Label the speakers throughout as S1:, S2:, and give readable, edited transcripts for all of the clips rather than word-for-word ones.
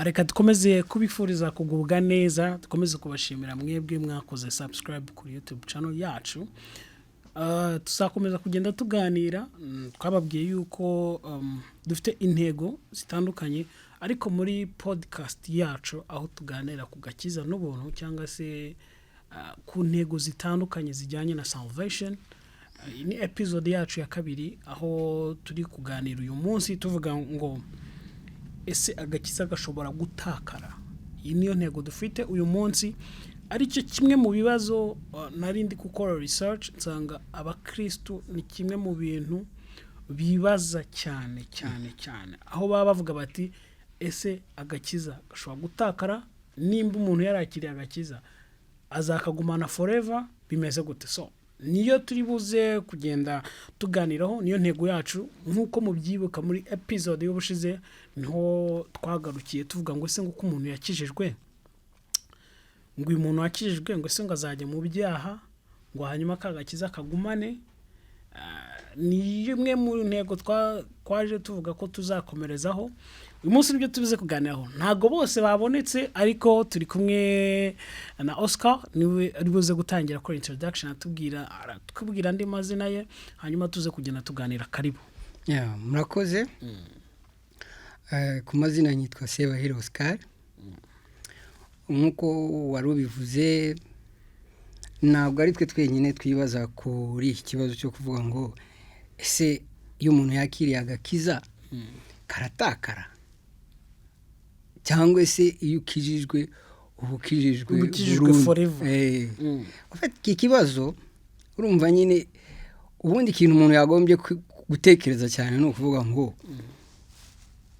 S1: Reka dukomeze kubifuriza kugubwa neza, dukomeze kubashimira mwebwe mwakoze subscribe kuri YouTube channel yacu. Tuzakomeza kugenda tuganira, twababwiye yuko dufite intego zitandukanye, ariko muri podcast yacu aho tuganira ku gakiza n'ubuntu cyangwa se ku ntego zitandukanye zijyanye na salvation. Ni episode yacu ya kabiri aho turi kuganira uyu munsi tuvuga ngo ese agakiza gashobora gutakara. Iyi niyo ntego dufite uyu munsi, aricyo kimwe mu bibazo narindi gukora research nsanga abakristo ni kimwe mu bintu bibaza cyane aho baba bavuga bati ese agakiza gashobora gutakara, nimba umuntu yarakiriye agakiza azakagumana forever, bimeze gute? So niyo turi buze kugenda tuganiraho, niyo ntego yacu. Nkuko mubyibuka muri episode y'ubushize niho twagarukiye tuvuga ngo ese ngo ko umuntu yakijijwe, ngo uyu muntu wakijijwe ngo ese ngo azajya mu byaha ngo hanyuma kagakiza kagumane. Ni imwe mu ntego twaje tuvuga ko tuzakomerezaho. Uyu munsi nibyo tubize kuganiraho. Ntago bose babonetse, ariko turi kumwe na Oscar, niwe ari buze gutangira ko introduction atubwira andi mazina ye, hanyuma tuze kugenda tuganira. Karibu.
S2: Murakoze. Ku mazina nitwa Sebahire Oscar. Nkuko wari ubivuze, ntabwo ari twe twenyine twibaza kuri iki kibazo cyo kuvuga ngo ese iyo umuntu yakiriye agakiza karatakara, cyangwa se iyo ukijijwe
S1: ubukijijwe forever.
S2: Ufite iki kibazo, urumva nyine ubundi ikintu umuntu yagombye gutekereza cyane ni ukuvuga ngo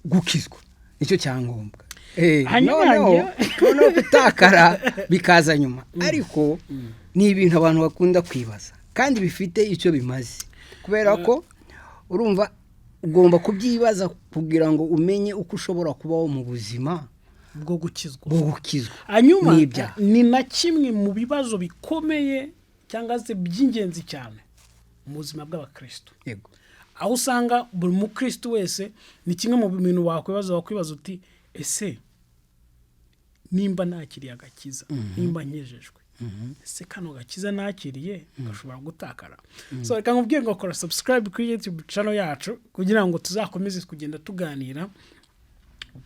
S2: gukizwa nicyo cyangombwa. No gutakara bikaza nyuma, ariko ni ibintu abantu bakunda kwibaza kandi bifite icyo bimaze, kubera ko urumva ugomba kubyibaza kugira ngo umenye uko ushobora kubaho mu buzima
S1: bwo gukizwa.
S2: Hanyuma
S1: ni na kimwe mu bibazo bikomeye cyangwa se by'ingenzi cyane mu buzima bw'abakristo.
S2: Yego.
S1: Aho usanga buri mukristo wese ni kimwe mu bintu wakwibaza uti ese nimba nakiriye agakiza, nimba nkejejwe, ese kano gakiza nakiriye gashobora gutakara? So reka nkubwire ngo kora subscribe kuri YouTube channel yacu kugira ngo tuzakomeze kugenda tuganira.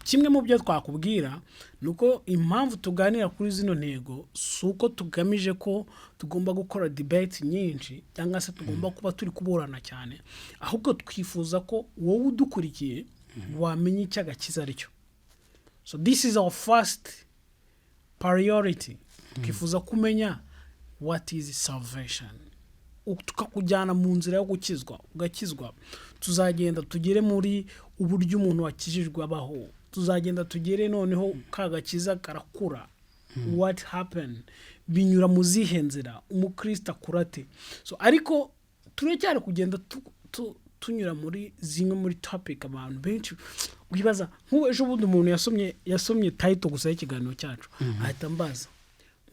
S1: Kimwe mu byo twakubwira nuko impamvu tuganira kuri zino ntego suko tugamije ko tugomba gukora debate nyinshi cyangwa se tugomba kuba turi kuburana cyane, ahubwo twifuza ko wowe udukurikiye wamenye icyo agakiza aricyo. So this is our first priority. Twifuza kumenya what is salvation. Tukakujyana mu nzira yo gukizwa, ugakizwa. Tuzagenda tugere muri uburyo umuntu wakijijwe abaho. Tuzagenda tugere noneho kagakiza karakura. What happened? Binyura mu zihe nzira umukristo akurate. So ariko turecyari kugenda tunyura muri zimwe muri topic abantu benshi wibaza. Ejo bundi umuntu yasomye title gusa y'ikiganiro cyacu, ahita mbaza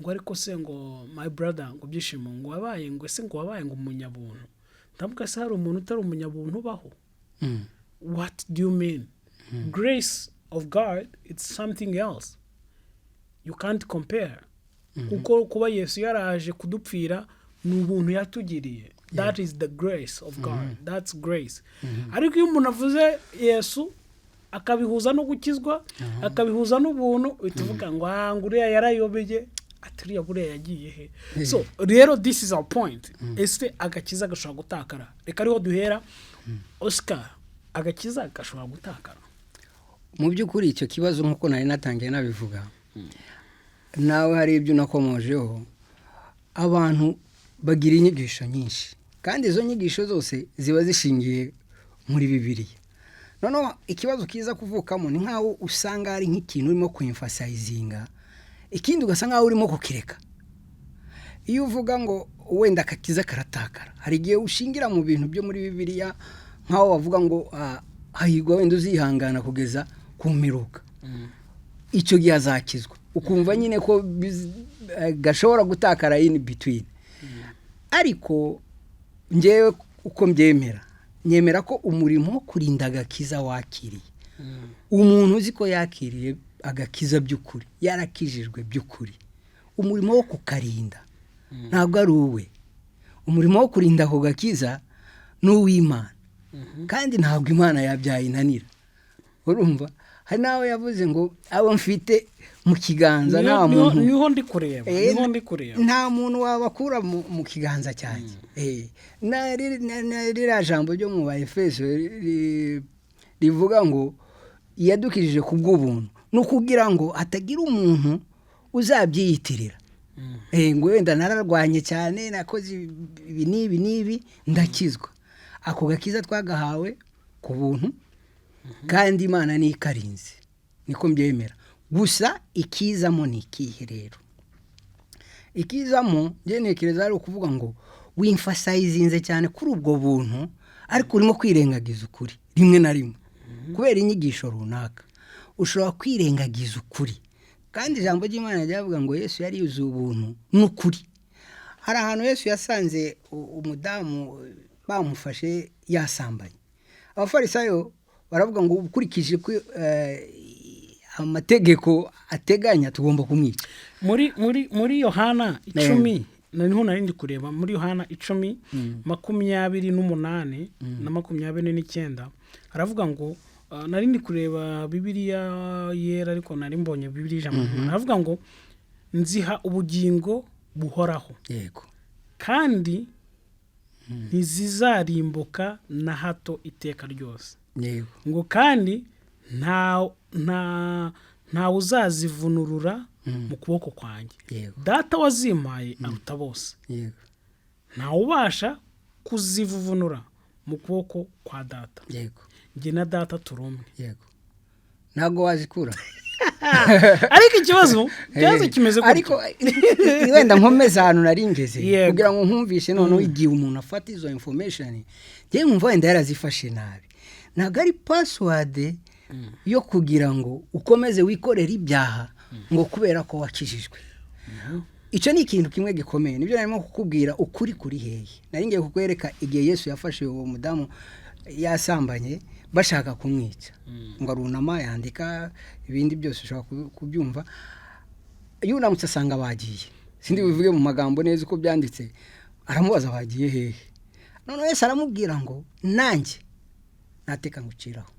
S1: ngo ariko se ngo my brother ngo byishimo ngo wabaye ngo ese ngo wabaye ngo umunyabuntu. Ndavuga se hari umuntu utari umunyabuntu baho? What do you mean? Grace of God, it's something else. You can't compare. Kuko kuba Yesu yaraje kudupfira ni ubuntu yatugiriye. That is the grace of God. That's grace. Ariko iyo umuntu avuze Yesu akabihuza no gukizwa, akabihuza n'ubuntu, utuvuga ngo nguriya yarayobeye, aturiya buriya yagiye he? So rero this is our point. Ese agakiza gashobora gutakara? Reka ariho duhera. Oscar, agakiza gashobora gutakara?
S2: Mu by'ukuri icyo kibazo nkuko nari natangiye nabivuga, nawe hari ibyo nakomojeho. Abantu bagira inyigisho nyinshi kandi izo nyigisho zose ziba zishingiye muri Bibiliya. Noneho ikibazo kiza kuvukamo ni nkaho usanga ari nk'ikintu urimo kuemphasizinga, ikindi ugasanga aho urimo kukireka. Iyo uvuga ngo wenda akakiza karatakara, hari igihe ushingira mu bintu byo muri Bibiliya nkaho bavuga ngo hahirwa wenda uzihangana kugeza ku mperuka, icyo gihe azakizwa. Ukumva nyine ko gashobora gutakara in between. Ariko njyewe uko nyemera ko umurimo wo kurinda agakiza wakiriye, umuntu uzi ko yakiriye agakiza by'ukuri, yarakijijwe by'ukuri, umurimo wo kukarinda ntabwo ari uwe. Umurimo wo kurinda ako gakiza ni uw'Imana, kandi ntabwo Imana yabyayinanira. Urumva, hari n'aho yavuze ngo abo mfite mu kiganza nta muntu,
S1: niho ndi kureba,
S2: nta muntu wabakura mu kiganza cyanjye. Na ririya jambo ryo mu Efeso rivuga ngo yadukijije ku bw'ubuntu, ni ukugira ngo hatagira umuntu uzabyiyitirira ngo wenda nararwanye cyane, nakoze ibi n'ibi ndakizwa. Ako gakiza twagahawe ku buntu, kandi Imana ni ikarinze, niko mbyemera. Gusa ikizamo ni ikihe rero? Ikizamo njye ntekereza ari ukuvuga ngo wimfasayizinze cyane kuri ubwo buntu, ariko urimo kwirengagiza ukuri rimwe na rimwe kubera inyigisho runaka. Ushobora kwirengagiza ukuri, kandi ijambo ry'Imana ryavuga ngo Yesu yari yuzuye ubuntu n'ukuri. Hari ahantu Yesu yasanze umudamu bamufashe yasambanye. Abafarisayo baravuga ngo ukurikije ko amategeko ateganya tugomba kumwica.
S1: Muri Yohana 10 niho narindi kureba, muri Yohana 10 28 na 29 haravuga ngo narindi kureba Bibiliya yera, ariko nari mbonye Bibiliya ijambo haravuga ngo nziha ubugingo buhoraho,
S2: yego,
S1: kandi ntizizarimbuka na hato iteka ryose,
S2: yego,
S1: ngo kandi nta uzazivunurura mu kuboko kwanjye. Data wazimpaye aruta bose, nta ubasha kuzivunura mu kuboko kwa Data. Njye na Data turumwe.
S2: Ntabwo wazikura.
S1: Ariko ikibazo kimeze gutya,
S2: ariko wenda nkomeza ahantu nari ngeze kugira ngo nkumvishe noneho igihe umuntu afata izo information, njye nkumva wenda yarazifashe nabi. Ntabwo ari password yo kugira ngo ukomeze wikorera ibyaha ngo kubera ko wakijijwe. Icyo ni ikintu kimwe gikomeye. Nibyo narimo kukubwira, ukuri kuri hehe. Nari ngiye kukwereka igihe Yesu yafashe uwo mudamu yasambanye bashaka kumwica, ngo arunama yandika ibindi byose ushobora kubyumva. Yunamutse asanga bagiye, sindi bivuge mu magambo neza uko byanditse, aramubaza bagiye hehe. None Yesu aramubwira ngo nanjye nateka nguciraho.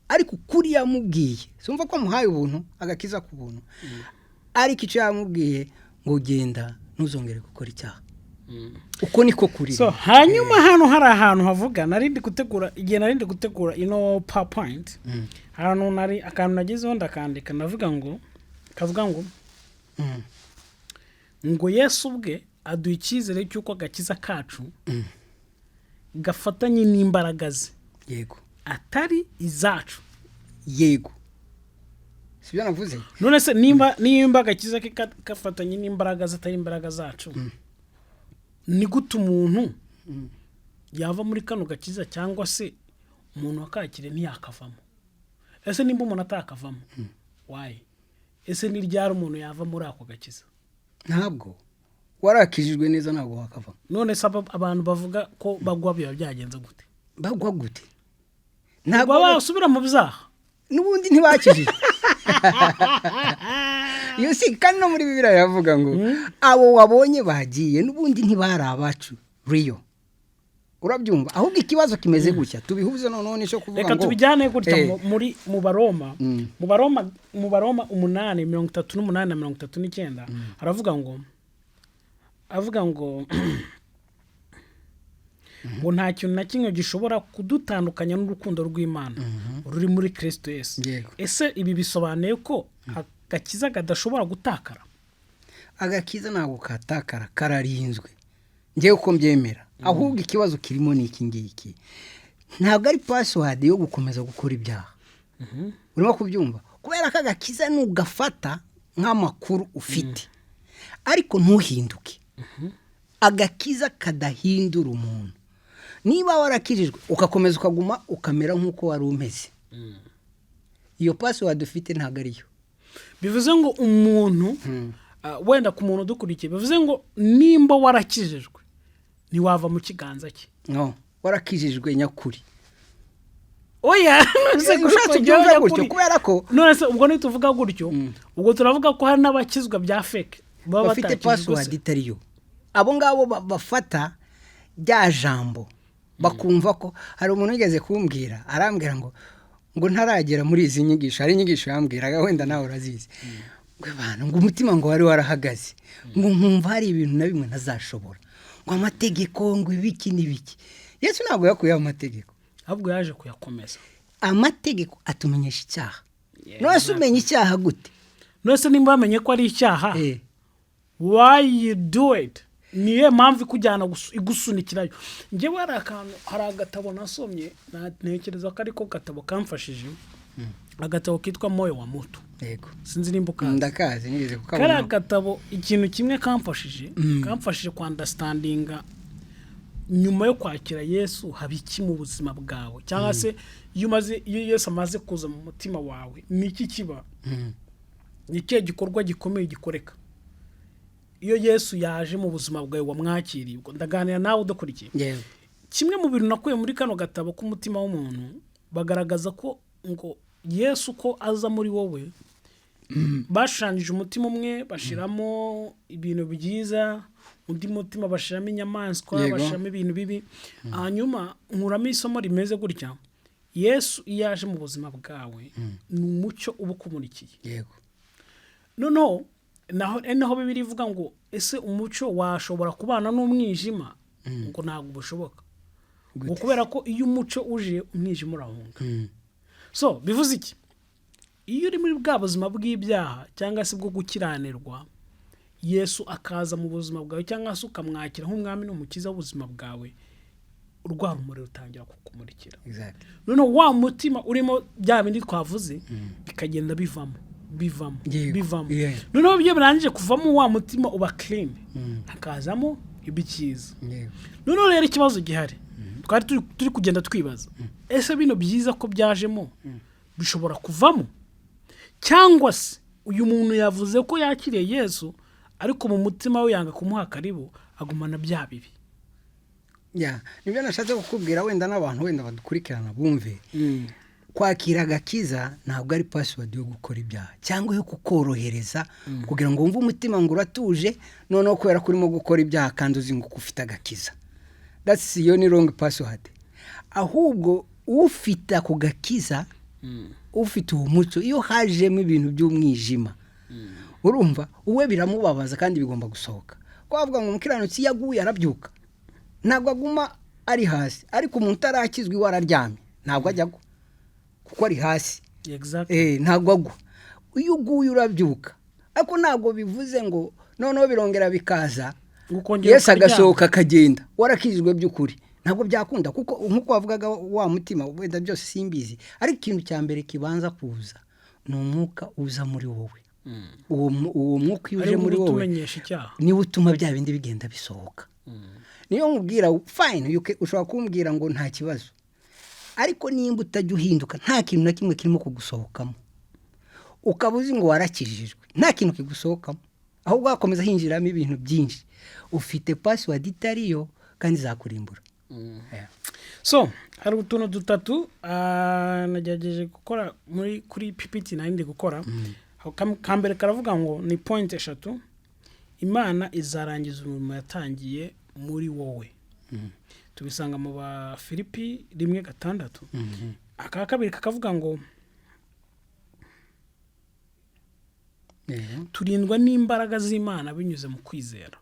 S2: Ariko kuri yamubwiye, sumva ko muhaye ubuntu, agakiza ku buntu, ariko icyo yamubwiye ngo genda ntuzongere gukora icyaha. Uko niko kuri.
S1: So hanyuma hano hari ahantu havuga, narindi gutegura igihe narindi gutegura PowerPoint, hano nari akantu nagezeho ndakandika, navuga ngo kavuga ngo Yesu ubwe aduha icyizere cy'uko agakiza kacu gafatanye n'imbaraga ze,
S2: yego,
S1: atari izacu.
S2: Yego, sibyo navuze.
S1: None se nimba agakiza ke gafatanye n'imbaraga ze atari imbaraga zacu, ni gute umuntu yava muri kano gakiza, cyangwa se umuntu wakakire ntiyakavamo? Ese nimba umuntu atakavamo, why? Ese ni ryari umuntu yava muri ako gakiza?
S2: Ntabwo warakijijwe neza ntabwo wakavamo.
S1: None se abantu bavuga ko bagwa biba byagenze gute?
S2: Bagwa gute?
S1: Ntabwo basubira mu byaha
S2: n'ubundi ntibakijije. Iyo si kandi no muri Bibiliya yavuga ngo abo wabonye bagiye n'ubundi ntibari abacu Rio. Urabyumva? Ahubwo ikibazo kimeze gutya, tubihuze noneho nisho kuvuga ngo
S1: reka tubijyane gutya mu Baroma, mu Baroma 8:38 na 39 haravuga ngo ngo nta kintu na kimwe gishobora kudutandukanya n'urukundo rw'Imana ruri muri Kristo Yesu. Ese ibi bisobanuye ko agakiza kadashobora gutakara?
S2: Agakiza ntabwo katakara, kararinzwe. Ngiye uko mbyemera. Ahubwo ikibazo kirimo ni iki ngiki. Ntabwo ari password yo gukomeza gukora ibyaha. Urimo kubyumva? Kubera ko agakiza n'ugafata nk'amakuru ufite, ariko ntuhinduke. Agakiza kadahindura umuntu. Niba warakijijwe ukakomeza ukaguma ukamera nk'uko wari umeze, iyo password ufite ntabwo ariyo.
S1: Bivuze ngo umuntu wenda ku muntu dukurikiye, bivuze ngo nimba warakijijwe ntiwava mu kiganza cye.
S2: No, warakijijwe nyakuri.
S1: oya
S2: ushatse ubyumve gutyo kubera ko
S1: none se ubwo nituvuga gutyo ubwo turavuga ko hari n'abakizwa bya fake
S2: bafite password itariyo. Abo ngabo bafata rya jambo bakumva ko hari umuntu wigeze kumbwira arambwira ngo ntaragera muri izi nyigisho, hari inyigisho yambwiraga wenda nawe urazizi ngo umutima ngo wari warahagaze ngo nkumva hari ibintu na bimwe ntazashobora ngo amategeko ngo ibiki n'ibiki. Yesu ntabwo yakuyeho amategeko,
S1: ahubwo yaje kuyakomeza.
S2: Amategeko atumenyesha icyaha. None se umenya icyaha gute?
S1: None se nimba bamenye ko ari icyaha why you do it? Niye mpamvu kujyana igusunikirayo. Njye hari agatabo nasomye ntekereza ko ariko gatabo kamfashije, agatabo kitwa Moyo wa Mutu.
S2: Yego,
S1: sinzi nimba ukazi.
S2: Ndakazi nigeze kukabona.
S1: Kara gatabo ikintu kimwe kamfashije ku understandinga nyuma yo kwakira Yesu habiki mu buzima bwawe, cyangwa se iyo Yesu amaze kuza mu mutima wawe niki kiba, niki gikorwa gikomeye gikoreka iyo Yesu yaje mu buzima bwawe wamwakiriye. Ndaganira nawe udakurikiye. Kimwe mu bintu nakuye muri kano gatabo k'umutima w'umuntu, bagaragaza ko ngo Yesu ko aza muri wowe bashanjije umutima umwe bashiramo ibintu byiza, undi mutima bashiramo inyamaswa, bashiramo ibintu bibi. Hanyuma nkuramo isomo rimeze gutya: Yesu iyo yaje mu buzima bwawe ni umucyo uba ukumurikiye.
S2: Yego.
S1: Noneho naho Bibiliya ivuga ngo ese umucyo washobora kubana n'umwijima? Ngo ntabwo bushoboka, ngo kubera ko iyo umucyo uje umwijima urahunga. So bivuze iki? Iyo uri muri bwa buzima bw'ibyaha cyangwa se bwo gukiranirwa, Yesu akaza mu buzima bwawe cyangwa se ukamwakira nk'umwami n'umukiza w'ubuzima bwawe, urwa rumuri rutangira kukumurikira. Noneho wa mutima urimo bya bindi twavuze bikagenda bivamo. Noneho byo birangije kuvamo wa mutima uba clean, hakazamo ibikiza. Noneho rero ikibazo gihari twari turi kugenda twibaza, ese bino byiza ko byajemo bishobora kuvamo, cyangwa se uyu muntu yavuze ko yakiriye Yesu ariko mu mutima we yanga kumuha karibu, agumana bya bibi.
S2: Nibyo nashatse kukubwira, wenda n'abantu wenda badukurikirana bumve. Kwakira agakiza ntabwo ari password yo gukora ibyaha cyangwa yo kukorohereza kugira ngo wumve umutima ngo uratuje, noneho kubera ko urimo gukora ibyaha kandi uzi ngo ufite agakiza. That's yo ni wrong password. Ahubwo ufite ako gakiza, ufite uwo mucyo, iyo hajemo ibintu by'umwijima, urumva uwe biramubabaza kandi bigomba gusohoka. Kwavuga ngo umukiranutsi yaguye arabyuka, ntabwo aguma ari hasi, ariko umuntu utarakizwe iwe araryamye ntabwo ajyagwa kuko ari hasi. Ntabwo agwa. Iyo uguye urabyuka, ariko ntabwo bivuze ngo noneho birongera bikaza Yesu agasohoka akagenda warakizwe by'ukuri. Ntabwo byakunda, kuko nkuko wavugaga wa mutima wenda byose simbizi, ariko ikintu cya mbere kibanza kuza ni umwuka uza muri wowe. Uwo mwuka uje muri wowe niwe utuma bya bindi bigenda bisohoka. Niyo nkubwira fine, ushobora kumbwira ngo nta kibazo, ariko nimba utajya uhinduka nta kintu na kimwe kirimo kugusohokamo, ukaba uzi ngo warakijijwe, nta kintu kigusohokamo, ahubwo hakomeza hinjiramo ibintu byinshi. Ufite password itariyo kandi zakurimbura.
S1: So hari utuntu dutatu nagerageje gukora kuri PPT nandi gukora. Kambere karavuga ngo ni point 3: Imana izarangiza umurimo yatangiye muri wowe. Tubisanga mu ba Filipi 1:6. Aka kabiri kakavuga ngo turindwa n'imbaraga z'Imana binyuze mu kwizera.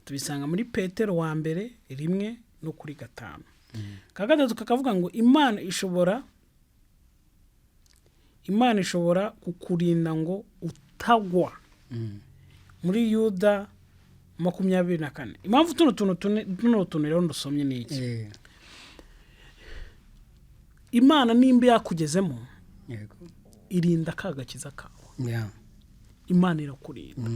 S1: Tubisanga muri Petero wa mbere 1:5. Kagatatu kakavuga ngo Imana ishobora kukurinda ngo utagwa. Muri Yuda 24. Impamvu tuntu rero ndusomye ni iki? Imana nimba yakugezemo, irinda kagakiza kawe. Imana irakurinda.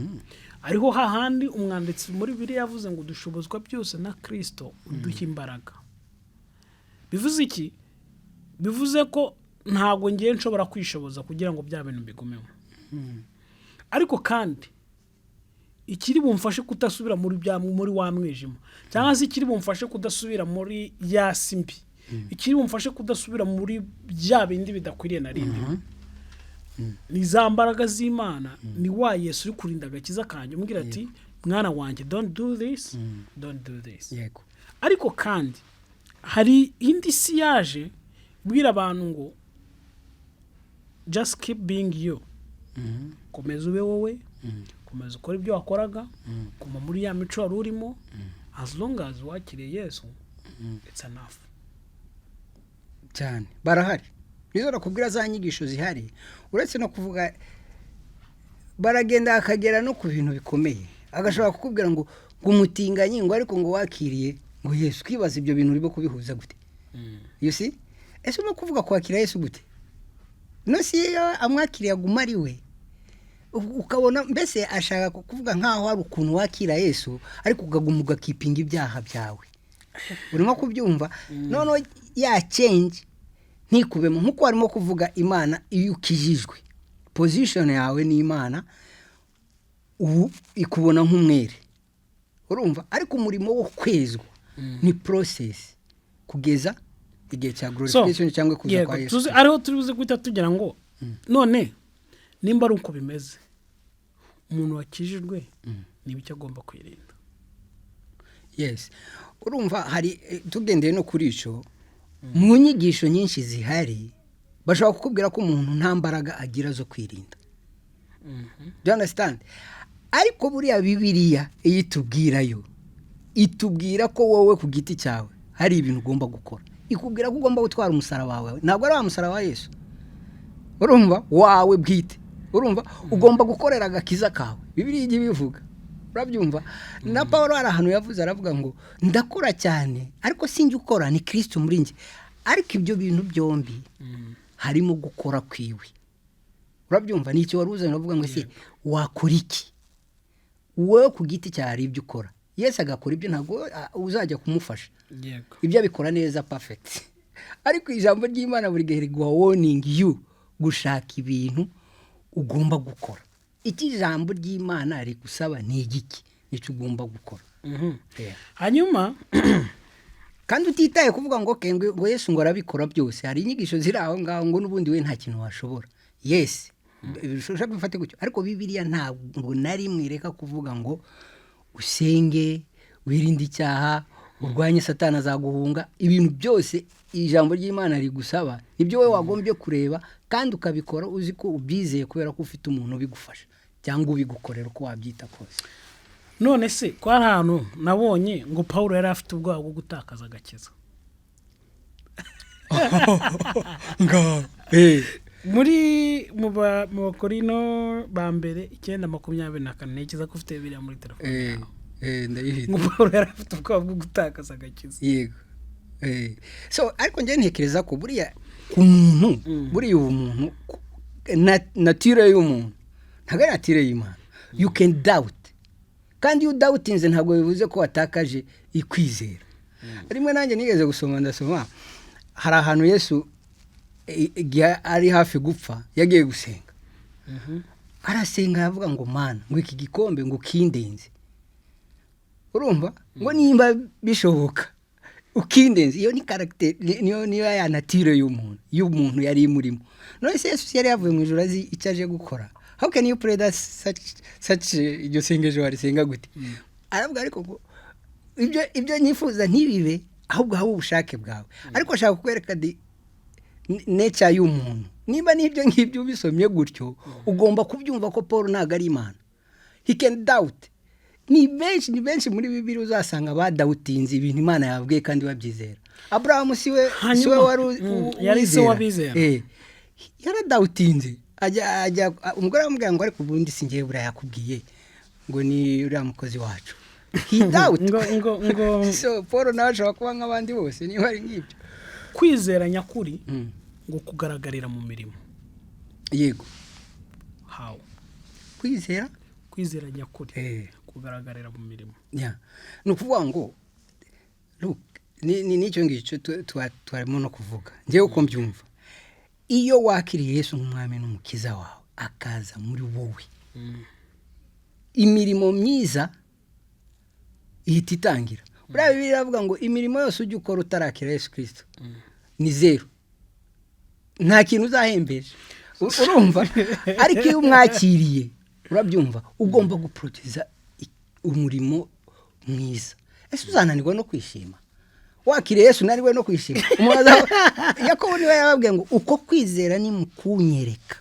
S1: Ariho hahandi umwanditsi muri Bibiliya yavuze ngo dushobozwa byose na Kristo uduha imbaraga. Bivuze iki? Bivuze ko ntabwo ngiye nshobora kwishoboza kugira ngo bya bintu bigumemo. Ariko kandi ikiri bumfashe kutasubira muri wa mwijima, cyangwa se ikiri bumfashe kudasubira muri ya simbi, ikiri bumfashe kudasubira muri bya bindi bidakwiriye na rimwe ni za mbaraga z'Imana ni wa Yesu uri kurinda agakiza kanjye umbwira ati mwana wanjye don't do this don't do this.
S2: yego
S1: ariko kandi hari indi si yaje bwira abantu ngo just keep being you. komeza ube wowe, komeza ukora ibyo wakoraga, kuma muri ya mico wari urimo, as long as wakiriye Yesu it's enough.
S2: cyane barahari nizo nakubwira za nyigisho zihari, uretse no kuvuga baragenda akagera no ku bintu bikomeye, agashobora kukubwira ngo umutinganyi ngo ariko ngo wakiriye ngo Yesu, kwibaza ibyo bintu urimo kubihuza gute? You see? Ese no kuvuga kwakira Yesu gute? No si amwakiriye aguma ari we, ukabona mbese ashaka kuvuga nkaho hari ukuntu wakira Yesu ariko ukaguma ugakipinga ibyaha byawe. Urimo kubyumva? None ya change ntikubemo nkuko arimo kuvuga Imana iyo ukijijwe position yawe ni Imana, ubu ikubona nk'umwere. Urumva? Ariko umurimo wo kwezwa ni process kugeza igihe cya glorification cyangwa kuza kwa Yesu.
S1: Ariho turibuze guhita tugira ngo none nimba ari uko bimeze umuntu wakijijwe n'ibyo agomba kwirinda.
S2: Yes. Urumva hari tugendeye no kuri ico mu nyigisho nyinshi zihari bashobora kukubwira ko umuntu nta mbaraga agira zo kwirinda. Do you understand? Ariko buriya Bibiliya itubwirayo, itubwira ko wowe ku giti cyawe hari ibintu ugomba gukora. Ikubwira ko ugomba gutwara umusaraba wawe, ntabwo ari wa musaraba wa Yesu. Urumva? Wawe bwite. Urumva? Ugomba gukorera agakiza kawe. Bibiliya igi bivuga. Urabyumva? Na Paulo ari ahantu yavuze aravuga ngo ndakora cyane ariko sinjye ukora, ni Kristo muri njye. Ariko ibyo bintu byombi harimo gukora kwiwe. Urabyumva? Ni icyo waruze navuga ngo se wakora iki? Wowe ku giti cyari ibyo ukora. Yesu agakora ibyo ntabwo uzajya kumufasha.
S1: Yego.
S2: Ibyo abikora neza perfect. Ariko ijambo ry'Imana buri gihe rigwa warning you gushaka ibintu ugomba gukora. Iki jambo ry'Imana rigusaba ni igiki nicyo ugomba gukora.
S1: Hanyuma
S2: kandi utitaye kuvuga ngo ngo Yesu ngo arabikora byose. Hari inyigisho ziri aho ngaho ngo n'ubundi we nta kintu washobora. Yes. Bishobora gufata gutyo. Ariko Bibiliya ntabwo nari mwireka kuvuga ngo usenge, wirinde icyaha, urwanye Satani azaguhunga. Ibintu byose ijambo ry'Imana rigusaba nibyo we wagombye kureba kandi ukabikora uzi ko ubyizeye kubera ko ufite umuntu ubigufasha cyangwa ubigukorera uko wabyita kose.
S1: none se ko hari ahantu nabonye ngo Paulo yari afite ubwoba bwo gutakaza agakiza. Muri mu Bakorino ba mbere 9:24 ntekereza ko ufite Bibiliya muri telefone.
S2: Ndayihita.
S1: Ngo Paulo yari afite ubwoba bwo gutakaza agakiza.
S2: Yego. So ariko njye ntekereza ko buriya umuntu buriya umuntu nature y'umuntu ntabwo ari nature y'Imana. You can doubt. Kandi you doubtinze ntabwo bivuze ko watakaje ikwizera. Rimwe nanjye nigeze gusoma ndasoma hari ahantu Yesu ari hafi gupfa yagiye gusenga. Arasenga yavuga ngo Mana ngo iki gikombe ngo kindenze. Urumva? Ngo nimba bishoboka ukindenze. Iyo ni character niyo ya nature y'umuntu yari imurimo. None se Yesu yari yavuye mu ijuru azi icyo aje gukora. How can you pray that such iryo sengesho warisenga gute? Aravuga ariko ngo ibyo nyifuza ntibibe ahubwo hawo ubushake bwawe. Ariko ashaka kukwereka nature y'umuntu. Niba nibyo ngibyo ubisomye gutyo ugomba kubyumva ko Paul ntago ari Imana. He can doubt. Ni benshi muri Bibiliya uzasanga badawutinze ibintu Imana yabwiye kandi babyizera. Abraham siwe
S1: yari se wabizera.
S2: Yaradawutinze. Ajya umugore amubwira ngo ariko ubundi singiye bura yakubwiye ngo ni uriya mukozi wacu. He doubt.
S1: ngo
S2: So Paul nawe ashobora kuba nk'abandi bose niba ari ngibyo.
S1: Kwizera nyakuri ngo kugaragarira mu mirimo.
S2: Yego.
S1: How? Kwizera nyakuri kugaragarira mu mirimo.
S2: Yeah. Nukuvuga ngo look nicyo ngicyo twarimo no kuvuga. Ngiye uko mbyumva. Iyo wakiriye Yesu nk'umwami n'umukiza wawe akaza muri wowe. Imirimo myiza ihita itangira. buriya Bibiliya iravuga ngo imirimo yose ujya ukora utarakira Yesu Kristo ni zero, nta kintu uzahembeje. Urumva? Ariko iyo umwakiriye, urabyumva, ugomba guproduza umurimo mwiza. Ese uzananirwa no kwishima? Wakiriye Yesu nariwe no kwishima? Yakobo niwe yababwiye ngo uko kwizera ni mukunyereka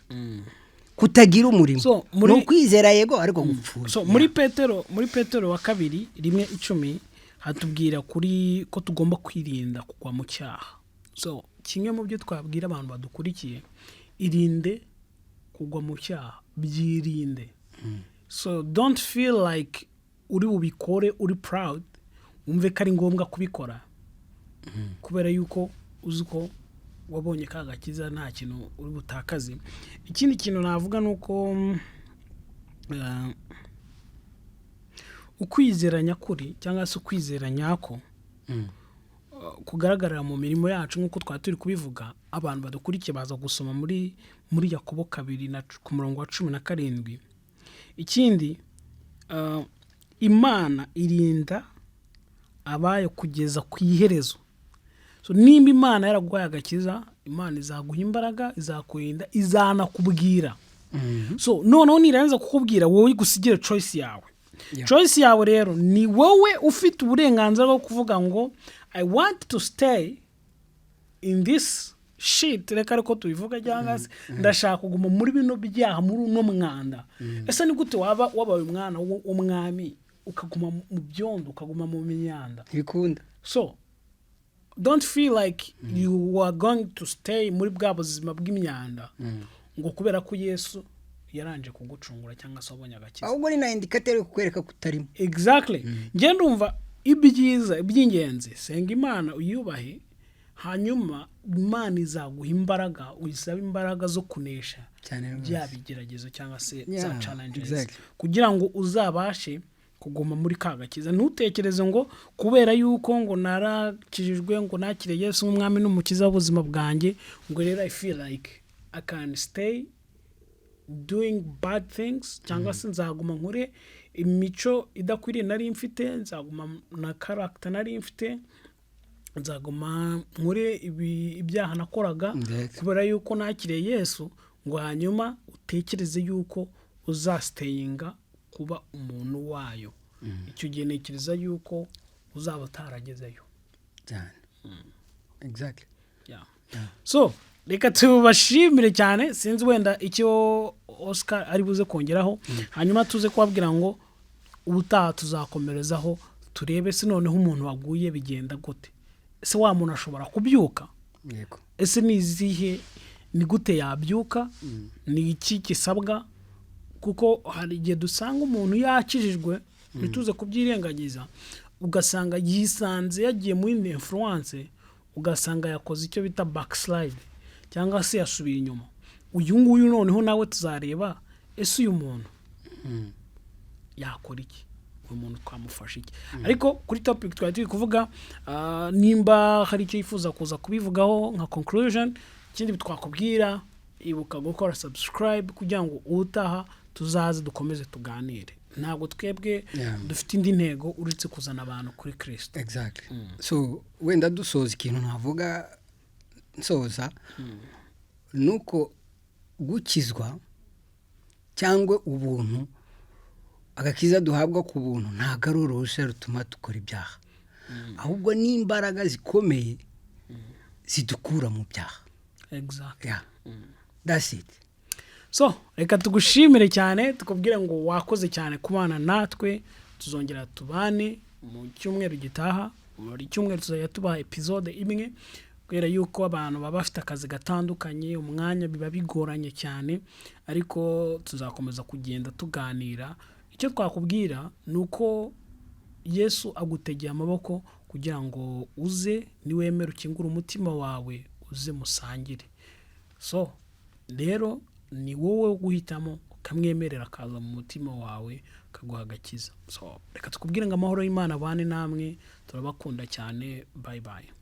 S2: kutagira umurimo, no kwizera yego ariko gupfuye.
S1: So muri Petero wa 2:10 hatubwira kuri ko tugomba kwirinda kugwa mu cyaha. So kimwe mu byo twabwira abantu badukurikiye, irinde kugwa mu cyaha, byirinde. So don't feel like uri bubikore uri proud, umve ko ari ngombwa kubikora kubera yuko uzi ko wabonye ka gakiza nta kintu uri butakaze. Ikindi kintu navuga nuko ukwizera nyakuri cyangwa se ukwizera nyako kugaragarira mu mirimo yacu nk'uko twaturi kubivuga. Abantu badukurikiye baza gusoma muri Yakobo 2:17. Ikindi Imana irinda abayo kugeza ku iherezo. So nimba Imana yaraguhaye agakiza, Imana izaguha imbaraga, izakurinda, izanakubwira. So noneho nirangiza kukubwira, wowe gusigira choice yawe. Choice yawe rero ni wowe ufite uburenganzira bwo kuvuga ngo I want to stay in this shit, reka ariko tubivuga cyangwa se ndashaka kuguma muri bino byaha, muri uno mwanda. Ese ni gute wabaye umwana w'umwami ukaguma mu byondo, ukaguma mu myanda?
S2: Bikunda.
S1: So don't feel like you are going to stay muri bwa buzima bw'imyanda ngo kubera ko Yesu yaranje kugucungura cyangwa se wabonye agakiza.
S2: Ahubwo ni na indicator kukwereka kutarimo.
S1: Exactly. Nge ndumva ibyiza iby'ingenzi, senga Imana uyubahe, hanyuma Imana izaguha imbaraga, uyisaba imbaraga zo kunesha bya bigeragezo cyangwa se za challenges, kugira ngo uzabashe kuguma muri kagakiza. Ntutekereze ngo kubera yuko ngo narakijijwe, ngo nakire Yesu nk'umwami n'umukiza w'ubuzima bwanjye, ngo rero I feel like I can stay doing bad things, cyangwa se nzaguma nkore imico idakwiriye nari mfite, nzaguma na character nari mfite, nzaguma nkore ibyaha nakoraga kubera yuko nakire Yesu, ngo hanyuma utekereze yuko uzastayinga kuba umuntu wayo. Icyo gihe nekereza yuko uzaba utaragezeyo
S2: cyane. Exactly.
S1: Yeah. So reka tubashimire cyane. Sinzi wenda icyo Oscar ari buze kongeraho, hanyuma tuze kubabwira ngo ubutaha tuzakomerezaho turebe se noneho umuntu waguye bigenda gute. Ese wa muntu ashobora kubyuka?
S2: Yego.
S1: Ese ni gute yabyuka? Ni iki kisabwa? Kuko hari igihe dusanga umuntu yakijijwe bituze kubyirengagiza, ugasanga yisanze yagiye muri influence, ugasanga yakoze icyo bita backslide cyangwa se yasubiye inyuma. Uyu nguyu noneho nawe tuzareba ese uyu muntu yakora iki, uyu muntu twamufasha iki. Ariko kuri topic twari turi kuvuga, nimba hari icyo yifuza kuza kubivugaho nka conclusion, ikindi twakubwira ibuka gukora subscribe kugira ngo utaha tuzaze dukomeze tuganire. Ntabwo twebwe dufite indi ntego uretse kuzana abantu kuri Kristo.
S2: Exactly. So wenda dusoza ikintu navuga nsoza nuko gukizwa cyangwa ubuntu, agakiza duhabwa ku buntu ntabwo ari uruhushya rutuma dukora ibyaha, ahubwo ni imbaraga zikomeye zidukura mu byaha.
S1: Exactly.
S2: Yeah. That's it.
S1: So reka tugushimire cyane, tukubwire ngo wakoze cyane kubana natwe. Tuzongera tubane mu cyumweru gitaha. Muri cyumweru tuzajya tubaha episode imwe kubera yuko abantu baba bafite akazi gatandukanye, umwanya biba bigoranye cyane, ariko tuzakomeza kugenda tuganira. Icyo twakubwira nuko Yesu agutegeye amaboko kugira ngo uze niwemera ukingura umutima wawe uze musangire. So rero ni wowe guhitamo ukamwemerera akaza mu mutima wawe kaguha agakiza. So reka tukubwire ngo amahoro y'Imana bane namwe, turabakunda cyane. Bye bye.